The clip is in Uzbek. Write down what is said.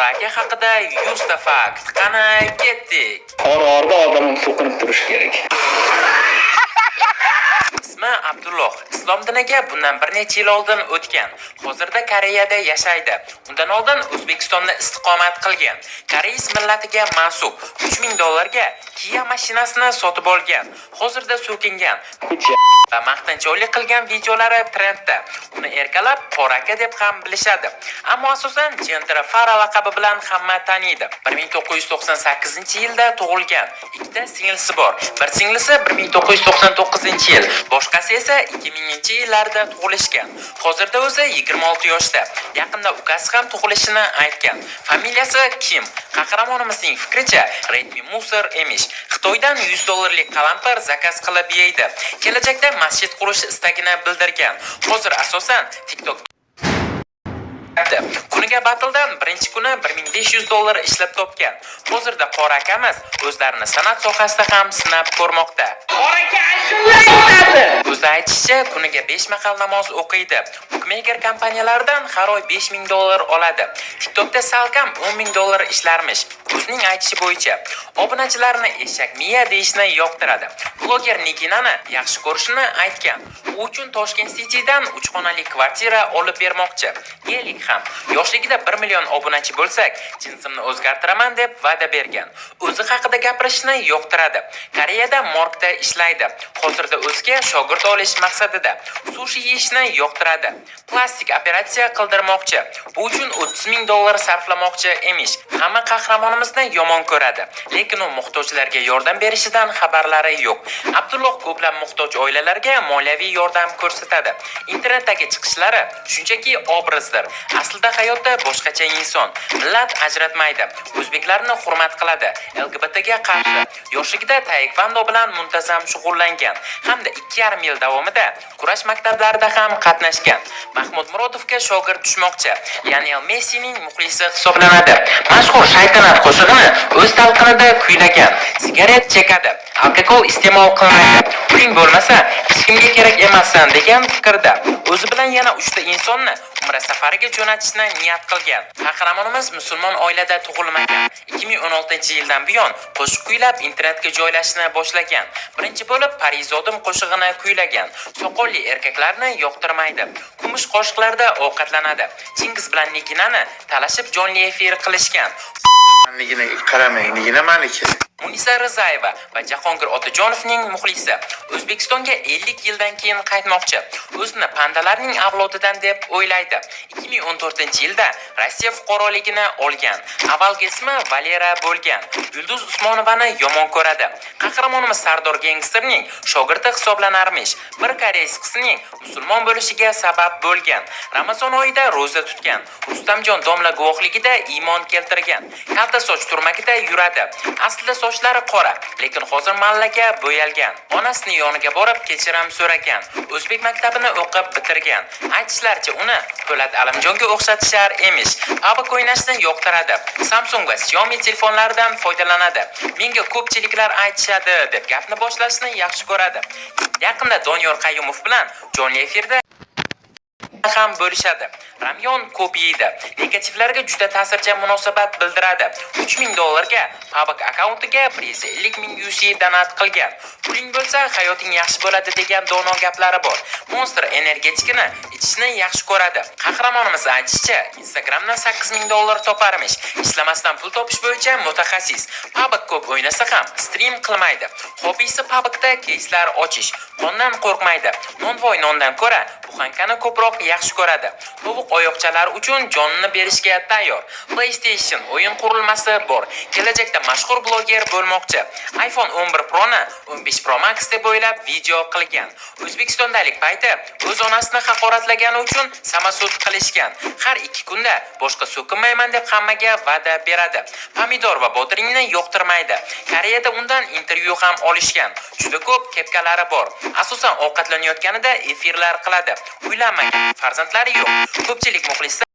Qora aka haqida 100 ta fakt. Qani ketdik. Orada odamning so'qinib turishi kerak. Ismi Abdulloh. Islom diniga bundan bir necha yil oldin o'tgan. Hozirda Koreyada yashaydi. Undan oldin O'zbekistonda istiqomat qilgan. Koreys millatiga mansub $3000 Kia mashinasini sotib olgan. Hozirda so'kingan va maqtanchoqlik qilgan videolari trendda. Uni erkalab Qora aka deb ham bilishadi. Ammo asosan Gender Fara laqabi bilan hamma taniydi. 1998-yilda tug'ilgan. Ikkita singlisi bor. Bir singlisi 1999-yil, boshqasi esa 2000-yillarda tug'ilishgan. Hozirda o'zi 26 yoshda. Yaqinda ukasi ham tug'ilishini aytgan. Familiyasi Kim. Qahramonimizning fikricha, Redmi Musor emish. Xitoydan $100 qalampir zakaz qilib yeydi. Kelajakda masjid qurish istagini bildirgan. Hozir asosan TikTok kuniga battledan birinchi kuni $1500 ishlab topgan. Hozirda Qora akamiz o'zlarini san'at sohasida ham sinab ko'rmoqda. Qora aka aytadi. O'zi aytishicha, kuniga 5 maqal namoz o'qiydi. Bookmaker kompaniyalaridan har oy $5000 oladi. TikTokda salkam $10000 ishlarmish. O'zining aytishi bo'yicha, obunachilarini eshak miya deyishni yoqtiradi. Bloger Niginani yaxshi ko'rishini aytgan. U uchun Toshkent City'dan 3 xonali kvartira olib bermoqchi. Yelik ham. Yoshligida 1 million obunachi bo'lsak, jinsimni o'zgartiraman deb va'da bergan. O'zi haqida gapirishni yoqtiradi. Koreyada morgda ishlaydi. Hozirda o'ziga shogird olish maqsadida sushi yeyishni yoqtiradi. Plastik operatsiya qildirmoqchi. Bu uchun $30000 sarflamoqchi emish. Hamma qahramonimizni yomon ko'radi, lekin u muhtojlarga yordam berishidan xabarlari yo'q. Abdulloh ko'plab muhtoj oilalarga moliyaviy yordam ko'rsatadi. Internetdagi chiqishlari shunchaki obrazdir. Aslida hayotda boshqacha inson. Millat ajratmaydi. O'zbeklarni hurmat qiladi. LGBTga qarshi. Yoshligida taekvondo bilan muntazam shug'ullangan hamda 2,5 yil davomida kurash maktablarida ham qatnashgan. Mahmud Murodovga shogird tushmoqchi. Lionel Messining muxlisi hisoblanadi. Mashhur shaytanat qo'shig'ini o'z talqinida kuylagan. Sigaret chekadi. Alkogol iste'mol qilmaydi. Puling bo'lmasa, hech kimga kerak emassan degan fikrda. O'zi bilan yana 3 ta insonni umra safariga jo'natishni niyat qilgan. Qahramonimiz musulmon oilada tug'ilmagan. 2016-yildan buyon qo'shiq kuylab internetga joylashni boshlagan. Birinchi bo'lib Parizodim qo'shig'ini kuylagan. Soqolli erkaklarni yoqtirmaydi. Kumush qoshiqlarda ovqatlanadi. Chingiz bilan Niginani talashib jonli efir qilishgan. Nigina qaramang, Nigina meniki. Munisa Rizayeva va Jahongir Otajonovning muxlisi O'zbekistonga 50 yildan keyin qaytmoqchi. O'zini pandalarning avlodidan deb o'ylaydi. 2014-yilda Rossiya fuqaroligini olgan. Avvalgi ismi Valera bo'lgan. Yulduz Usmonovani yomon ko'radi. Qahramonimiz Sardor Gangsterning shogirdi hisoblanarmish. Bir koreys qizning musulmon bo'lishiga sabab bo'lgan. Ramazon oyida roza tutgan. Rustamjon domla guvohligida iymon keltirgan. Kalta soch turmagida yuradi. Aslida sochlari qora, lekin hozir mallaga bo'yalgan. Onasining yoniga borib kechirim so'ragan. O'zbek maktabini o'qib bitirgan. Aytishlaricha uni Po'lat Alimjonga o'xshatishar emish. PUBG o'ynashni yoqtiradi. Samsung va Xiaomi telefonlaridan foydalanadi. Menga ko'pchiliklar aytishadi deb gapni boshlashni yaxshi ko'radi. Yaqinda Doniyor Qayumov bilan jonli efirda ham bo'lishadi. Ramyon ko'p yeydi. Negativlarga juda ta'sirchan munosabat bildiradi. $3000 ga PUBG akkauntiga 150,000 UC donat qilgan. Puling bo'lsa, hayoting yaxshi bo'ladi degan dono gaplari bor. Monster energetikini ichishni yaxshi ko'radi. Qahramonimiz aytishicha, Instagramdan $8000 toparmish. Ishlamasdan pul topish bo'yicha mutaxassis. PUBG ko'p o'ynasa ham stream qilmaydi. Hobisi PUBGda keyslar ochish. Qondan qo'rqmaydi. Nonvoy nondan ko'ra buxankani ko'proq yaxshi ko'radi. Tovuq oyoqchalar uchun jonini berishga tayyor. PlayStation o'yin qurilmasi bor. Kelajakda mashhur bloger bo'lmoqchi. iPhone 11 Pro ni 15 Pro Max deb o'ylab video qilgan. O'zbekistondalik payti o'z onasini haqoratlagani uchun samasud qilishgan. Har 2 kunda boshqa so'kinmayman deb hammaga va'da beradi. Pomidor va bodringni yoqtirmaydi. Koreyada undan intervyu ham olishgan. Juda ko'p kepkalari bor. Asosan ovqatlanayotganida efirlar qiladi. Uylanmagan, farzandlari yo'q. Ko'pchilik muxlislar